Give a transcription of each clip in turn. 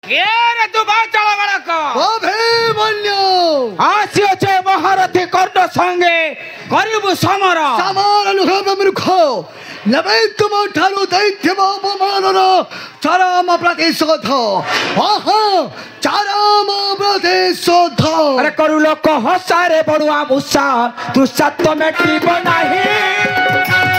रे तू बाचल बड़क अभिमन्यु आसियोचे महारथी कर्ण संगे करिबु समर समर लुखब मृख नबे तुम ठारु दैत्य अपमानर चरम प्रतिशोध आहा चरम प्रतिशोध अरे करू लोक हसारे बड़ुआ मुसा तू सत्य मेटिब नाही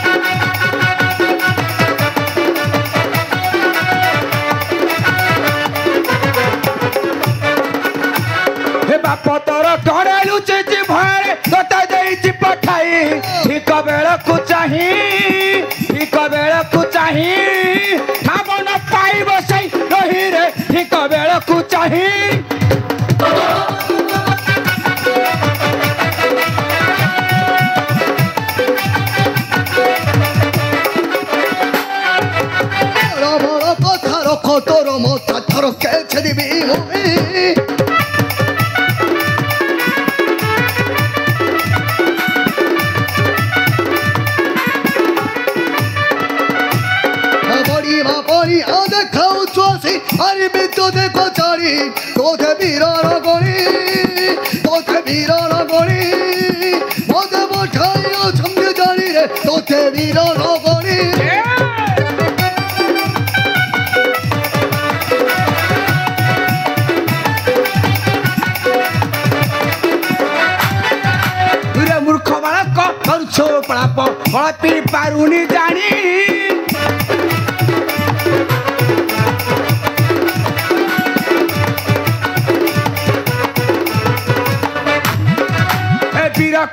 बाप तोर घरे लुचि भय तोते देई पठाई ठीक बेलू चाही ठावन पाइब से रही रे ठीक बेलू चाही कथा रख तोर मथा थर के छेदिबी अरे बितो देखो चारी तोथे वीरार गणी मोदे मोठाइयो समझ जानी रे तोथे वीरार गणी रे मूर्ख बालक कंसो पड़ाप बड़ पी पारुनी जानी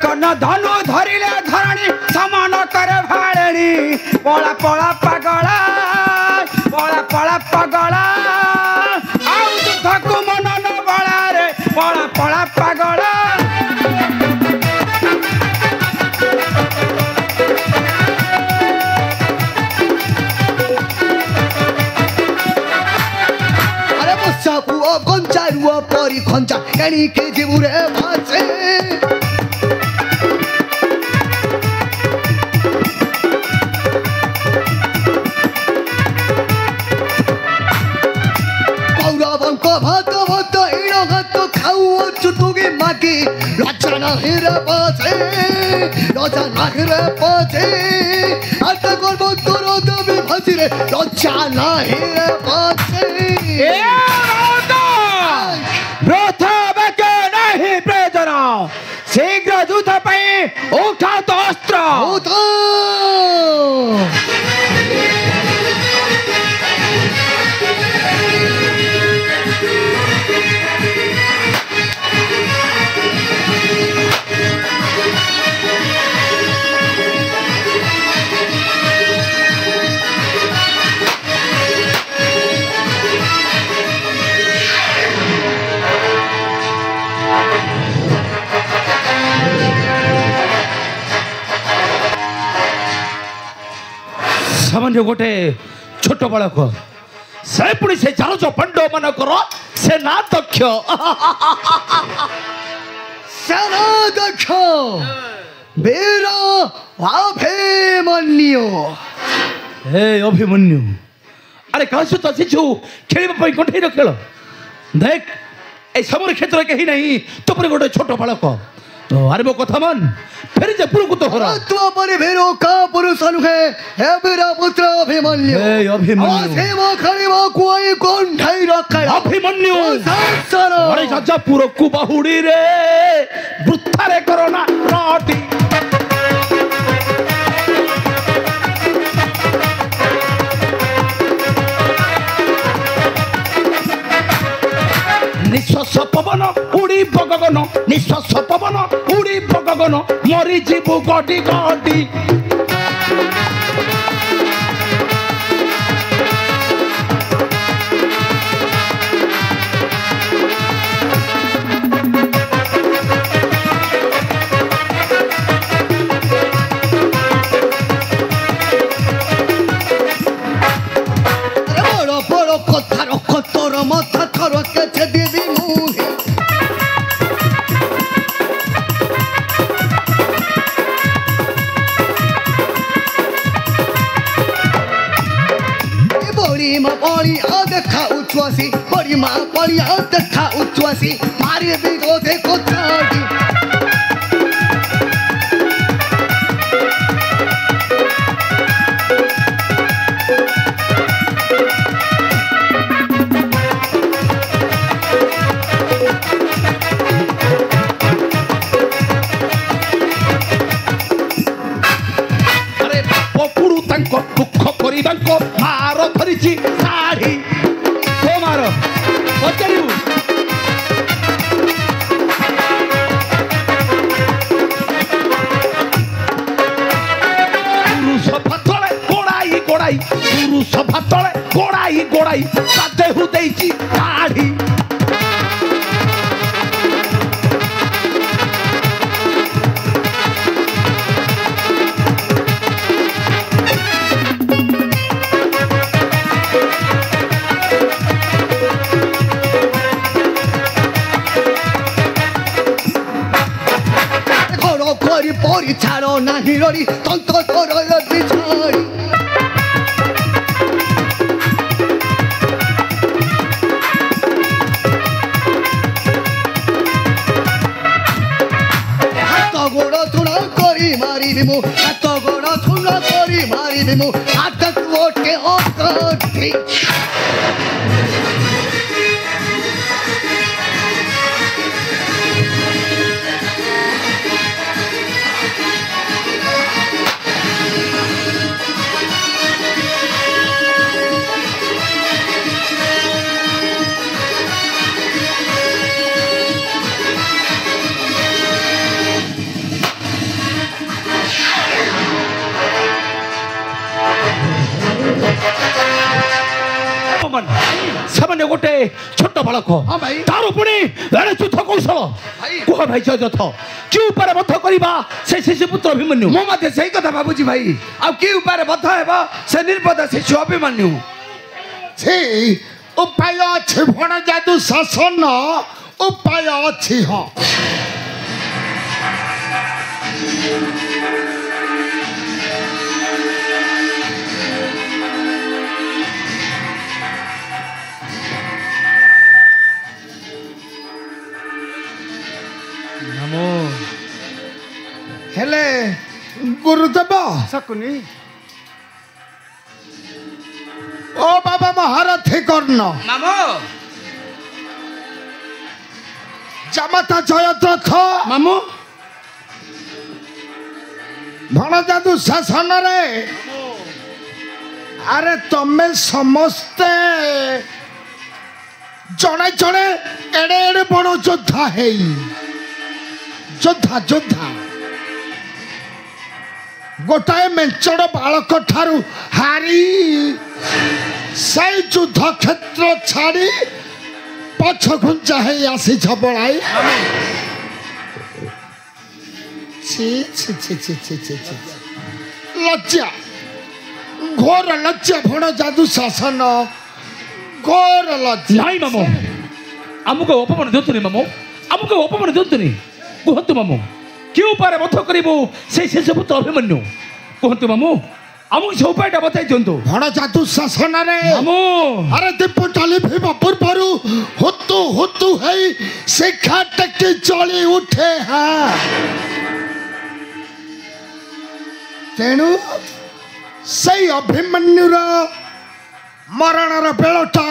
कर्ण धनु धरिले धरणी समान करे भाड़ेणी पड़ा पड़ा पगला आउ दुखकु मन न बड़ा रे पड़ा पड़ा पगला अरे मुसा पुओ कंचा रुओ परी खंचा कणी के जीवरे भासे लज्जा नहीं रे पाछे अत करबो तोर दबी फसी रे लज्जा नहीं रे पाछे ए ब्रोथा बके नहीं प्रयोजन शीघ्र युद्ध पई उठा तो अस्त्र उठा सामान्य गोटे छोट बालक से पुणी से जानुच पंड मानकर से ना दक्ष दक्ष वीर अभिमन्यु हे अभिमन्यु अरे कहा सहित आसीचु खेल कंठेर खेल देख ए समर क्षेत्र कहीं नहीं तो गोटे छोट बालक अरे मो कथा मन फिर जे पुरु तो हरा तू पर भेरो का पुरुष नुहे हे मेरा पुत्र अभिमन्यु हे अभिमन्यु से वो खड़ी वो कोई कोन ठाई रखा अभिमन्यु संसार अरे राजा पुर को बाहुड़ी रे वृथारे करना राटी निश्वास पवन उड़ी बगगन निश्वास पवन उड़ी बगगन मरी जीवु गडी गडी बड़ कथा रख तोर मथा थर के देवी मुहे बड़ी मा बड़ी आ देखा उठवासी बड़ी गरिमा बढिया देखा उच्वासी मारे विरोधेको छाडी दुख परिवार मार धरी शाढ़ी तो मार पचारू सफा तले गोड़ाई गोड़ाई सफा तले गोड़ाई गोड़ाई देहु देची शाढ़ी परिछाड़ो नाही रोरी तंत्र तोर बिछाड़ी हाथ गोड़ थुड़ा करी मारी दिमु हाथ गोड़ थुड़ा करी मारी दिमु हाथ कोटे ओकटी सामान्य गोटे छोट बालक तार पुणी युद्ध कौशल कह भाई जथ कि उपाय बद्ध करवा से शिशुपुत्र अभिमन्यु मो से कथा भावुची भाई आ कि उपाय बद्ध हेबा से निर्बोध शिशु अभिमन्यु छे उपाय अछि भण जादू शासन उपाय अछि ह हेले गुरुदेव सकुनी ओ बाबा महारथी कर्ण मामो जामाता जयद्रथ मामो भण जादू शासन रे अरे तमे समस्ते जड़े जड़े एड़े एड़े बड़ योद्धा है योद्धा योद्धा गोटाए मेंचड़ बालक ठारू हारी से युद्ध क्षेत्र छाड़ी पछ घुंचा है आसी छबड़ाई छी छी छी छी छी छी छी लज्जा घोर लज्जा भण जादू शासन घोर लज्जा नहीं मामो आमुक अपमान दिंतुनि मामो आमुक अपमान दिंतुनि कहतु मामो कि उपाय बद्ध करू से शिशुपुत्र अभिमन्यु कहतु मामो आमुक से उपायटा बताई दिंतु भण जादू शासन रे मामो अरे दीप टाली फिबा पूर्वरु हुतु हुतु है शिक्षा टेक्टी चली उठे हाँ तेणु से अभिमन्युर मरणर बेलटा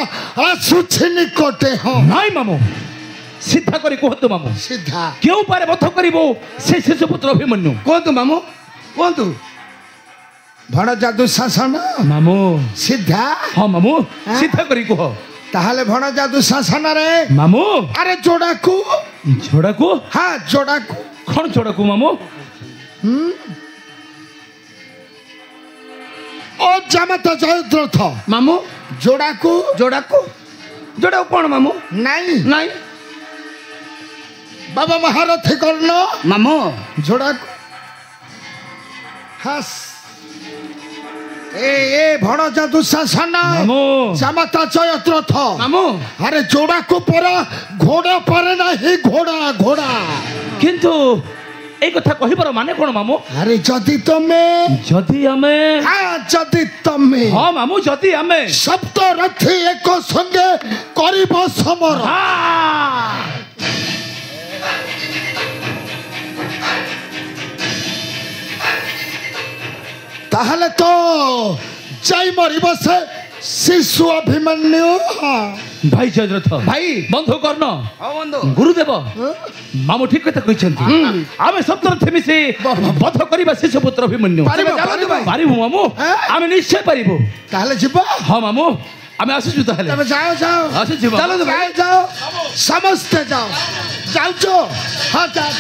आसुछि निकटे हाँ नहीं मामो सीधा करी कहतु मामो सीधा क्यों उपाय बद्ध करू से शिशुपुत्र अभिमन्यु कहतु मामो कहतु भण जादू शासन मामो सीधा हाँ मामो सीधा करी कह ताहले भण जादू शासन रे मामो अरे जोड़ाकू जोड़ाकू हाँ जोड़ाकू कौन जोड़ाकू मामो ओ जामाता जयद्रथ मामो जोड़ाकू जोड़ाकू जोड़ा कौन मामो नहीं नहीं बाबा महारथी कर्ण मामो जोड़ाकू हस ए भण जादू शासन मामो जामाता जयद्रथ मामो अरे जोड़ाकू पर घोड़ा पर नहीं घोड़ा घोड़ा किंतु এই কথা কহিবার মানে কোন মামু আরে যদি তুমি যদি আমি হ্যাঁ যদি তুমি হ্যাঁ মামু যদি আমি সপ্ত রথী এক সঙ্গে করিব সমর হ্যাঁ তাহলে তো যাই মরিব সে শিশু অভিমন্যু ভাই জয়দ্রথ ভাই বন্ধু কর্ণ হ্যাঁ বন্ধু গুরুদেব মামু ঠিক কথা কইছেন আমি সপ্তর থেমিছি বধ করিবা শিশুপুত্র অভিমন্যু পারিব, চালନ୍ତୁ ভাই পারিবু মামু হ্যাঁ? আমি নিশ্চয় পারিবু তাহলে যাব হ্যাঁ মামু আমি আসুছু তাহলে তবে যাও যাও আসুছি মামু চালନ୍ତୁ ভাই যাও যাও সমস্তে যাও যাওছ হ্যাঁ যাও